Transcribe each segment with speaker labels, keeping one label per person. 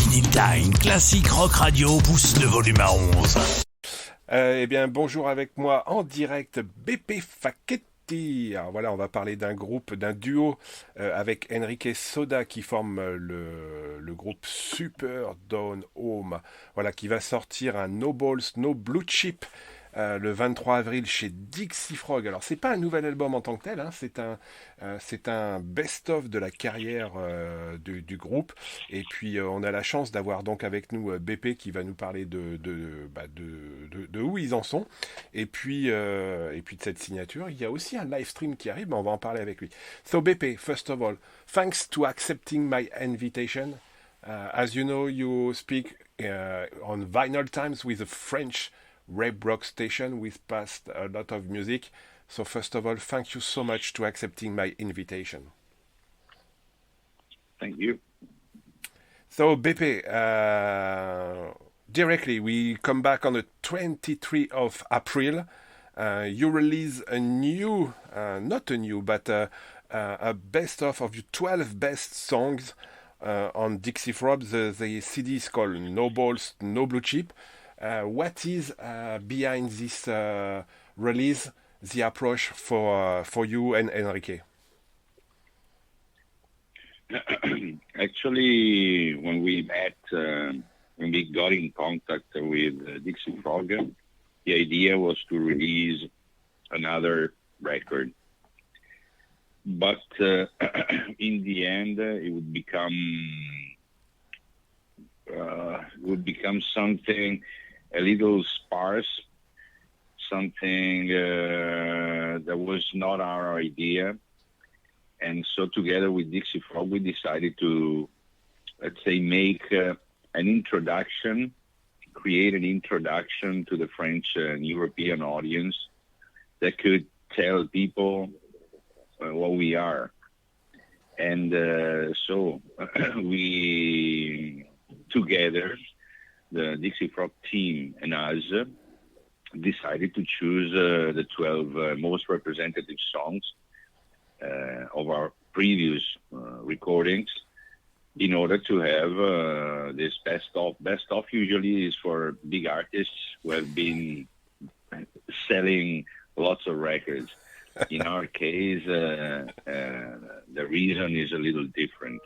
Speaker 1: Vinyl Time, classique rock radio pousse le volume à 11.
Speaker 2: Eh bien, bonjour avec moi en direct, Beppe Facchetti. Alors voilà, on va parler d'un groupe, d'un duo avec Enrique Sauda qui forme le groupe Superdownhome. Voilà, qui va sortir un No Balls, No Blue Chip le 23 avril chez Dixie Frog. Alors, c'est pas un nouvel album en tant que tel, hein, c'est un best-of de la carrière du groupe. Et puis, on a la chance d'avoir donc avec nous BP qui va nous parler de où ils en sont. Et puis de cette signature. Il y a aussi un live stream qui arrive, mais on va en parler avec lui. So, BP, first of all, thanks to accepting my invitation. As you know, you speak on Vinyl Times with a French rap rock station with past a lot of music. So first of all, thank you so much to accepting my invitation.
Speaker 3: Thank you.
Speaker 2: So Beppe, directly we come back on the 23rd of April. You release a new, not a new, but a best of your 12 best songs on Dixie Frog. The CD is called No Balls, No Blue Chip. What is behind this release, the approach for you and Enrique?
Speaker 3: Actually, when we met, when we got in contact with Dixie Frog, the idea was to release another record. But in the end, it would become something a little sparse, something that was not our idea. And so together with Dixie Frog, we decided to, let's say, make an introduction, create an introduction to the French and European audience that could tell people what we are. And so we, together, the Dixie Frog team and us decided to choose the 12 most representative songs of our previous recordings in order to have this best of. Best of usually is for big artists who have been selling lots of records. In our case, the reason is a little different.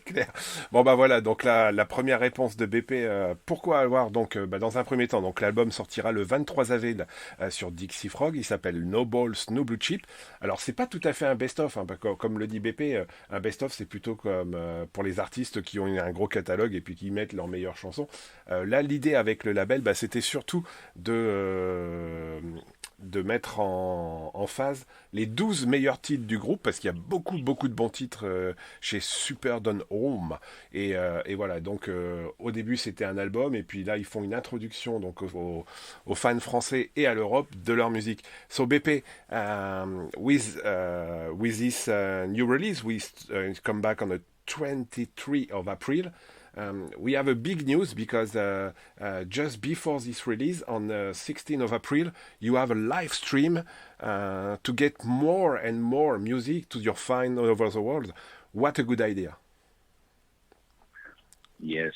Speaker 2: Clair. Bon bah voilà, donc la première réponse de BP, pourquoi avoir donc dans un premier temps, donc l'album sortira le 23 avril sur Dixie Frog, il s'appelle No Balls, No Blue Chip. Alors c'est pas tout à fait un best-of, hein, comme le dit BP, un best-of c'est plutôt comme pour les artistes qui ont un gros catalogue et puis qui mettent leurs meilleures chansons. Là l'idée avec le label, c'était surtout de mettre en phase les 12 meilleurs titres du groupe, parce qu'il y a beaucoup de bons titres chez Superdownhome. Et voilà, donc au début c'était un album, et puis là ils font une introduction donc aux fans français et à l'Europe de leur musique. So BP, with this new release, we come back on the 23rd of April. We have a big news because just before this release, on the 16th of April, you have a live stream to get more and more music to your fans all over the world. What a good idea.
Speaker 3: Yes.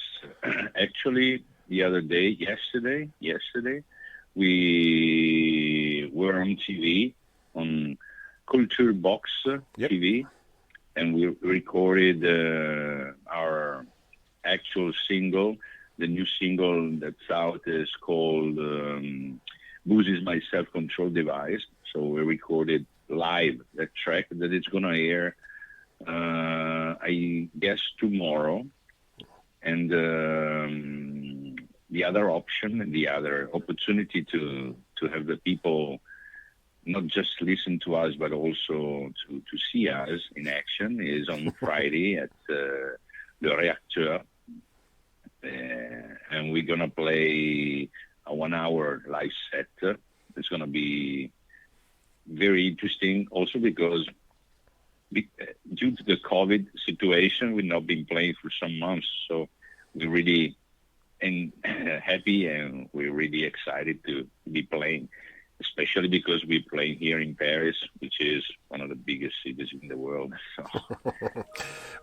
Speaker 3: Actually, the other day, yesterday, we were on TV, on Culture Box TV, and we recorded our actual single. The new single that's out is called Booze is My Self-Control Device. So we recorded live that track that is going to air, I guess, tomorrow. And the other option and the other opportunity to have the people not just listen to us, but also to see us in action is on Friday at Le Reacteur. And we're going to play a 1 hour live set. It's going to be very interesting also because due to the COVID situation, we've not been playing for some months. So we're really happy and we're really excited to be playing, especially because we're playing here in Paris, which is one of the biggest cities in the world. So.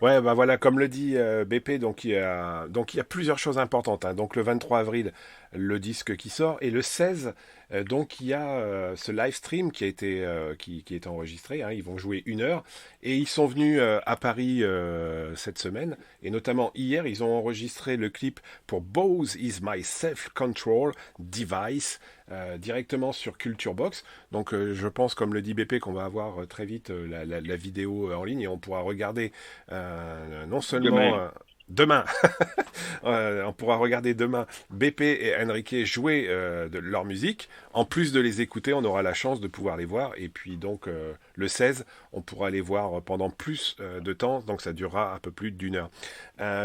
Speaker 2: Ouais, bah voilà, comme le dit BP, donc il y a plusieurs choses importantes, hein. Donc le 23 avril, le disque qui sort, et le 16, donc il y a ce live stream qui est enregistré, hein. Ils vont jouer 1 heure, et ils sont venus à Paris cette semaine, et notamment hier, ils ont enregistré le clip pour Bose is my self-control device, directement sur Culture Box. Donc je pense, comme le dit BP, qu'on va avoir très vite la vidéo en ligne, et on pourra regarder non seulement demain, on pourra regarder demain BP et Enrique jouer de leur musique. En plus de les écouter, on aura la chance de pouvoir les voir. Et puis donc le 16, on pourra les voir pendant plus de temps. Donc ça durera un peu plus d'1 heure.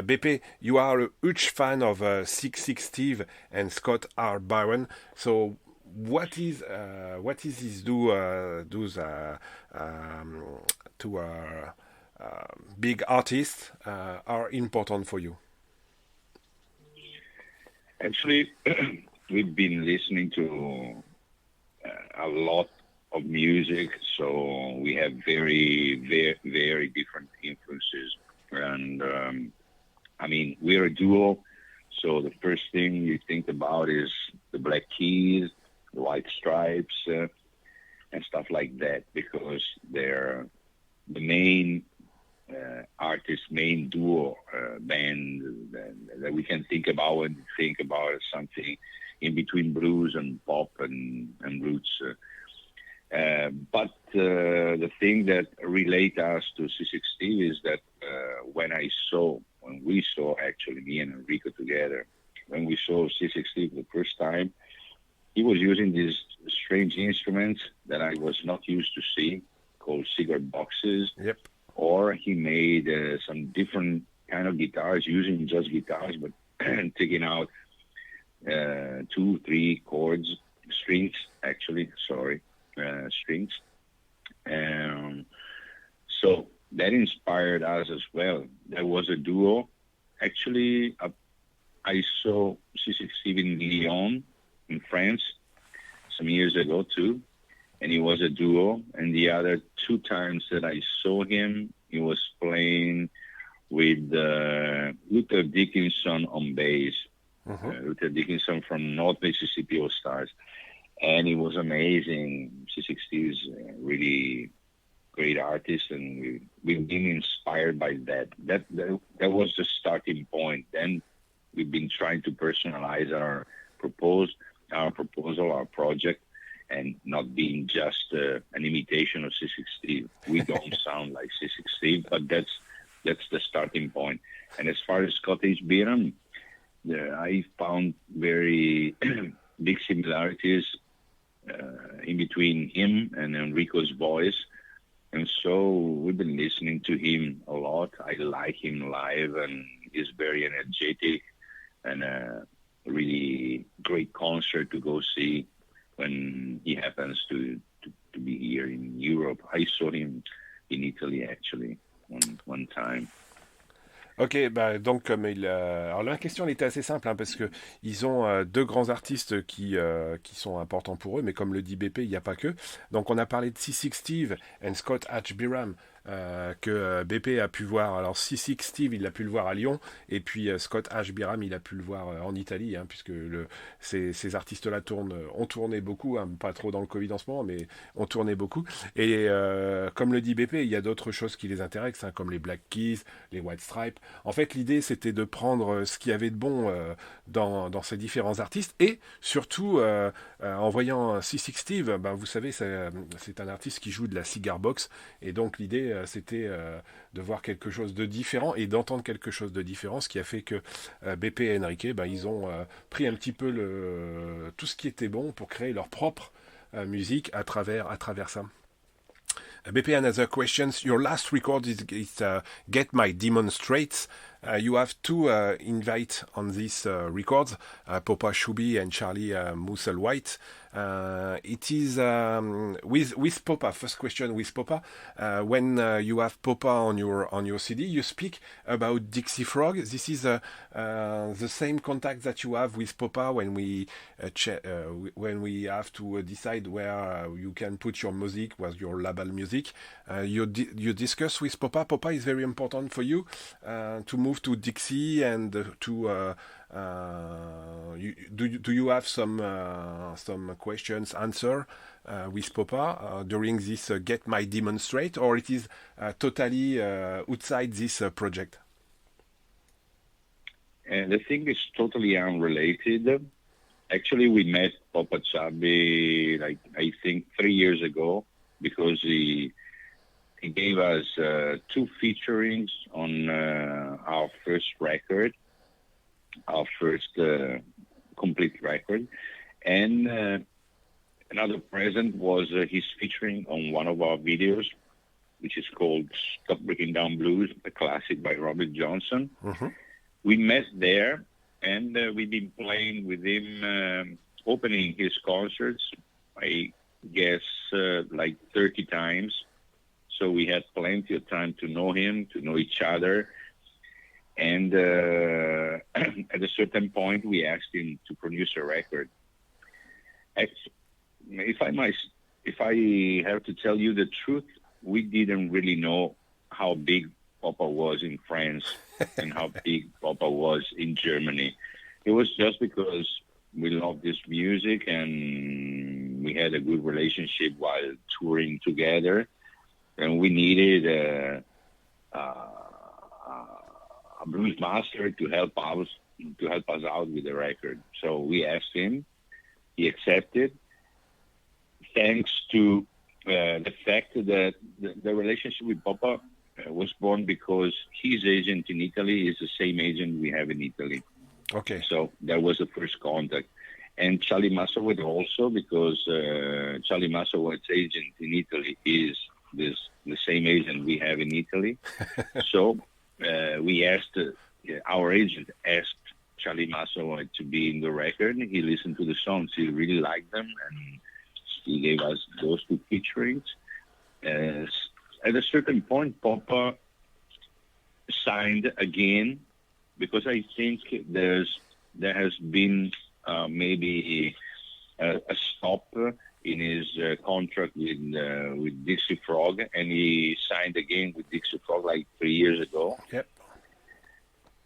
Speaker 2: BP, you are a huge fan of 6 Steve and Scott R. Byron. So what is his do's to big artists are important for you?
Speaker 3: Actually, we've been listening to a lot of music, so we have very, very, very different influences. And I mean, we're a duo, so the first thing you think about is the Black Keys, the White Stripes, and stuff like that, because they're the main main duo band that we can think about when we think about something in between blues and pop and roots. But the thing that relate us to C60 is that when we saw actually me and Enrico together, when we saw C60 for the first time, he was using these strange instruments that I was not used to see, called cigarette boxes.
Speaker 2: Yep.
Speaker 3: Or he made some different kind of guitars, using just guitars, but taking out 2-3 chords, strings. So that inspired us as well. There was a duo. Actually, I saw C60 in Lyon, in France, some years ago too. And he was a duo. And the other 2 times that I saw him, he was playing with Luther Dickinson on bass. Luther Dickinson from North Mississippi All Stars. And it was amazing. C60 is a really great artist, and we've been inspired by that. That was the starting point. Then we've been trying to personalize our proposal, our project, and not being just an imitation of C60. We don't sound like C60, but that's the starting point. And as far as Scottish Byram, I found very big similarities in between him and Enrico's voice. And so we've been listening to him a lot. I like him live, and he's very energetic, and a really great concert to go see when he happens to be here in Europe. I saw him in Italy, actually, one time.
Speaker 2: Ok, bah donc alors la question elle était assez simple, hein, parce que ils ont 2 grands artistes qui sont importants pour eux, mais comme le dit BP, il n'y a pas que. Donc on a parlé de C6 Steve et Scott H. Byram, que BP a pu voir. Alors C6 Steve, il a pu le voir à Lyon, et puis Scott H. Byram, il a pu le voir en Italie, hein, puisque ces artistes-là ont tourné beaucoup, hein, pas trop dans le Covid en ce moment, mais ont tourné beaucoup. Et comme le dit BP, il y a d'autres choses qui les intéressent, hein, comme les Black Keys, les White Stripes. En fait, l'idée, c'était de prendre ce qu'il y avait de bon dans ces différents artistes, et surtout, en voyant C6 Steve, ben, vous savez, c'est un artiste qui joue de la cigar box, et donc l'idée, c'était de voir quelque chose de différent et d'entendre quelque chose de différent, ce qui a fait que BP et Enrique, ben, ils ont pris un petit peu tout ce qui était bon pour créer leur propre musique à travers ça. BP, another questions. Your last record is Get My Demon Straight. You have two invites on this records, Popa Chubby and Charlie Musselwhite. It is with Popa. First question with Popa. When you have Popa on your CD, you speak about Dixie Frog. This is the same contact that you have with Popa when we have to decide where you can put your music, with your label music. You discuss with Popa. Popa is very important for you to move to Dixie and to. Do you have some questions answer with Popa during this Get My Demonstrate, or it is totally outside this project?
Speaker 3: And the thing is totally unrelated. Actually, we met Popa Chubby, like I think 3 years ago, because he gave us 2 featurings on our first record. Our first complete record, and another present was his featuring on one of our videos, which is called Stop Breaking Down Blues, a classic by Robert Johnson.
Speaker 2: Mm-hmm.
Speaker 3: We met there, and we've been playing with him, opening his concerts, I guess like 30 times. So we had plenty of time to know him, to know each other. And at a certain point, we asked him to produce a record. If I have to tell you the truth, we didn't really know how big Popa was in France and how big Popa was in Germany. It was just because we loved this music and we had a good relationship while touring together, and we needed a blues master to help us out with the record. So we asked him. He accepted. Thanks to the fact that the relationship with Popa was born because his agent in Italy is the same agent we have in Italy.
Speaker 2: Okay.
Speaker 3: So that was the first contact. And Charlie Musselwhite also, because Charlie Musselwhite's agent in Italy is the same agent we have in Italy. So we asked, our agent asked Charlie Musselwhite to be in the record. He listened to the songs. He really liked them, and he gave us those 2 featurings. At a certain point, Popa signed again, because I think there has been maybe a stop in his contract with Dixie Frog, and he signed again with Dixie Frog like 3 years ago.
Speaker 2: Yep.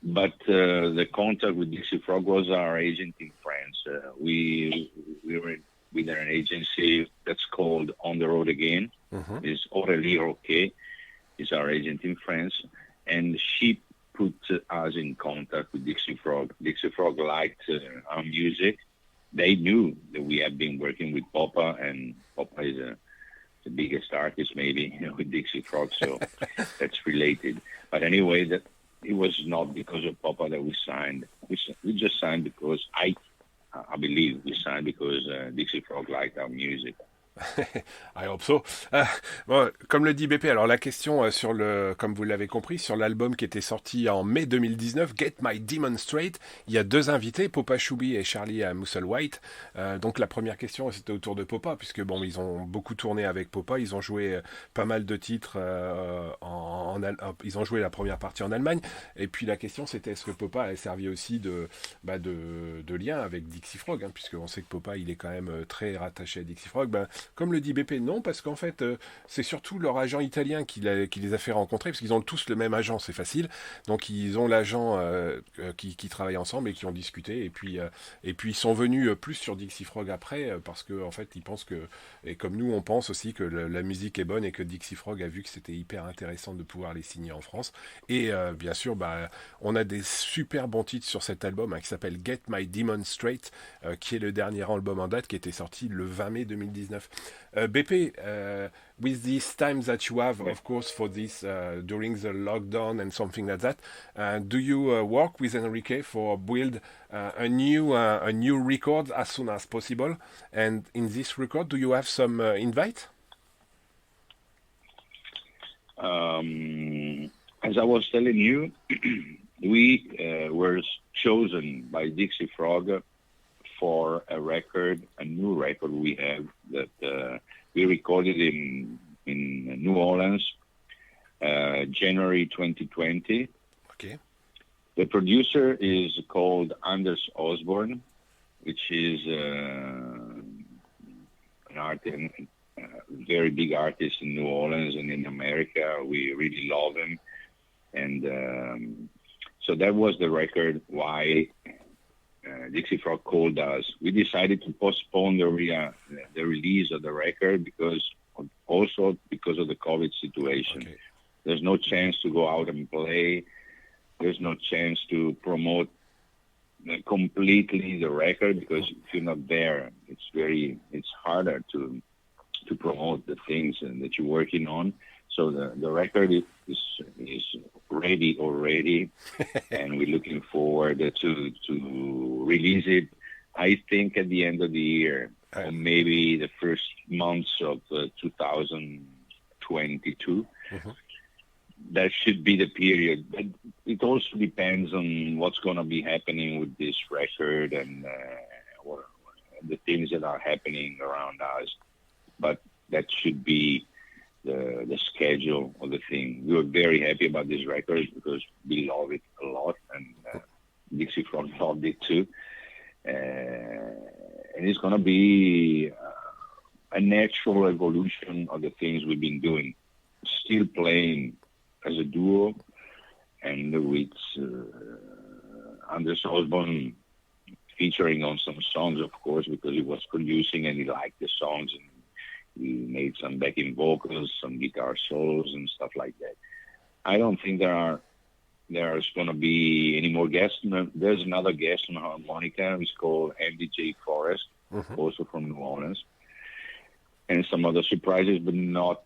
Speaker 3: But the contact with Dixie Frog was our agent in France. We were with an agency that's called On the Road Again.
Speaker 2: Mm-hmm.
Speaker 3: It's Aurélie Roquet is our agent in France, and she put us in contact with Dixie Frog. Dixie Frog liked our music. They knew that we had been working with Popa, and Popa is the biggest artist maybe with Dixie Frog, so that's related. But anyway, that it was not because of Popa that we signed. We just signed because I believe we signed because Dixie Frog liked our music.
Speaker 2: I hope so. Bon, comme le dit BP, alors la question sur comme vous l'avez compris, sur l'album qui était sorti en mai 2019, Get My Demonstrate, il y a 2 invités, Popa Chubby et Charlie Musselwhite. Donc la première question, c'était autour de Popa, puisque bon, ils ont beaucoup tourné avec Popa, ils ont joué pas mal de titres, ils ont joué la première partie en Allemagne, et puis la question c'était est-ce que Popa a servi aussi de lien avec Dixie Frog, hein, puisqu'on sait que Popa il est quand même très rattaché à Dixie Frog. Comme le dit BP, non, parce qu'en fait, c'est surtout leur agent italien qui les a fait rencontrer, parce qu'ils ont tous le même agent, c'est facile. Donc, ils ont l'agent qui travaille ensemble et qui ont discuté. Et puis ils sont venus plus sur Dixie Frog après, parce qu'en en fait, ils pensent que, et comme nous, on pense aussi que la musique est bonne et que Dixie Frog a vu que c'était hyper intéressant de pouvoir les signer en France. Et bien sûr, on a des super bons titres sur cet album qui s'appelle Get My Demonstrate, qui est le dernier album en date, qui était sorti le 20 mai 2019. Beppe, with this time that you have, of course, for this during the lockdown and something like that, do you work with Enrique for build a new record as soon as possible? And in this record, do you have some invite?
Speaker 3: As I was telling you, we were chosen by Dixie Frog for a new record we have that we recorded in New Orleans, January 2020.
Speaker 2: Okay.
Speaker 3: The producer is called Anders Osborne, which is an artist, very big artist in New Orleans and in America. We really love him. And so that was the record why Dixie Frog called us. We decided to postpone the release of the record because of the COVID situation.
Speaker 2: Okay.
Speaker 3: There's no chance to go out and play. There's no chance to promote completely the record because if you're not there, it's harder to promote the things that you're working on. So the record is ready already, and we're looking forward to release it. I think at the end of the year, or maybe the first months of 2022.
Speaker 2: Mm-hmm.
Speaker 3: That should be the period. But it also depends on what's going to be happening with this record and or the things that are happening around us. But that should be the schedule of the thing. We were very happy about this record because we love it a lot, and Dixie Frog loved it too. And it's going to be a natural evolution of the things we've been doing. Still playing as a duo, and with Anders Osborne featuring on some songs, of course, because he was producing and he liked the songs, and he made some backing vocals, some guitar solos and stuff like that. I don't think there's going to be any more guests. There's another guest on harmonica. It's called MDJ Forrest, also from New Orleans, and some other surprises, but not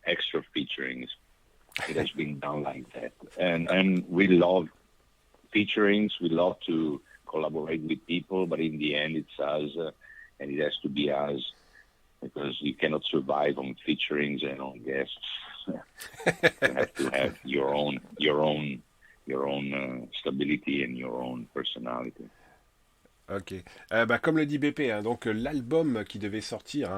Speaker 3: extra featurings. It has been done like that, and we love featurings. We love to collaborate with people, but in the end, it's us, and it has to be us because you cannot survive on featurings and on guests. You have to have your own stability and your own personality.
Speaker 2: Ok. Comme le dit BP, hein, donc l'album qui devait sortir,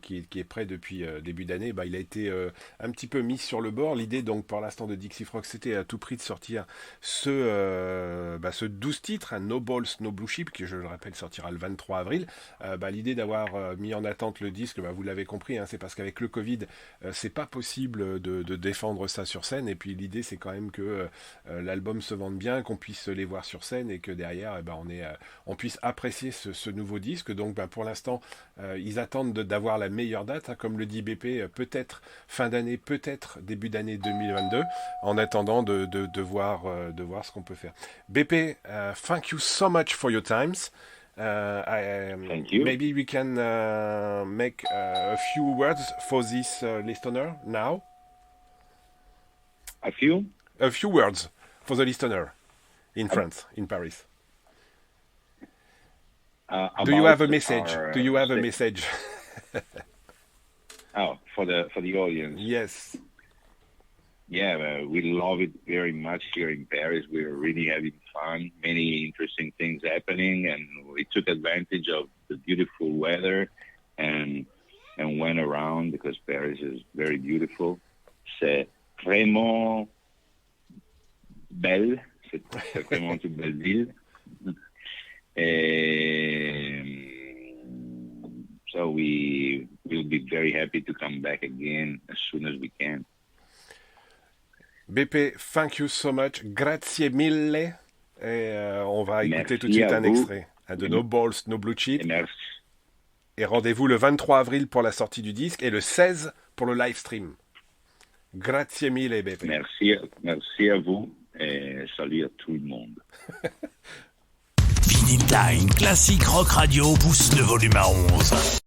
Speaker 2: qui est prêt depuis début d'année, il a été un petit peu mis sur le bord. L'idée, donc, pour l'instant de Dixie Frog, c'était à tout prix de sortir ce 12 titres, No Balls, No Blue Chip, qui, je le rappelle, sortira le 23 avril. L'idée d'avoir mis en attente le disque, vous l'avez compris, hein, c'est parce qu'avec le Covid, c'est pas possible de défendre ça sur scène. Et puis l'idée, c'est quand même que l'album se vende bien, qu'on puisse les voir sur scène et que derrière, on puisse apprécier ce nouveau disque. Donc pour l'instant ils attendent d'avoir la meilleure date, hein, comme le dit BP, peut-être fin d'année, peut-être début d'année 2022, en attendant de voir ce qu'on peut faire. BP, thank you so much for your times.
Speaker 3: Thank you.
Speaker 2: Maybe we can make a few words for this listener now.
Speaker 3: A few
Speaker 2: words for the listener in France, in Paris. Do you have a message? A message?
Speaker 3: For the audience.
Speaker 2: Yes.
Speaker 3: Yeah, we love it very much here in Paris. We're really having fun. Many interesting things happening, and we took advantage of the beautiful weather and went around because Paris is very beautiful. C'est vraiment belle. C'est vraiment une belle ville. So we will be very happy to come back again as soon as we can.
Speaker 2: Beppe, thank you so much. Grazie mille. Et on va écouter tout de suite un
Speaker 3: vous.
Speaker 2: extrait de No Balls, No Blue Chip.
Speaker 3: Merci.
Speaker 2: Et rendez-vous le 23 avril pour la sortie du disque et le 16 pour le live stream. Grazie mille, Beppe.
Speaker 3: Merci à vous et salut à tout le monde.
Speaker 1: Vinyl Time, classique rock radio pousse le volume à 11.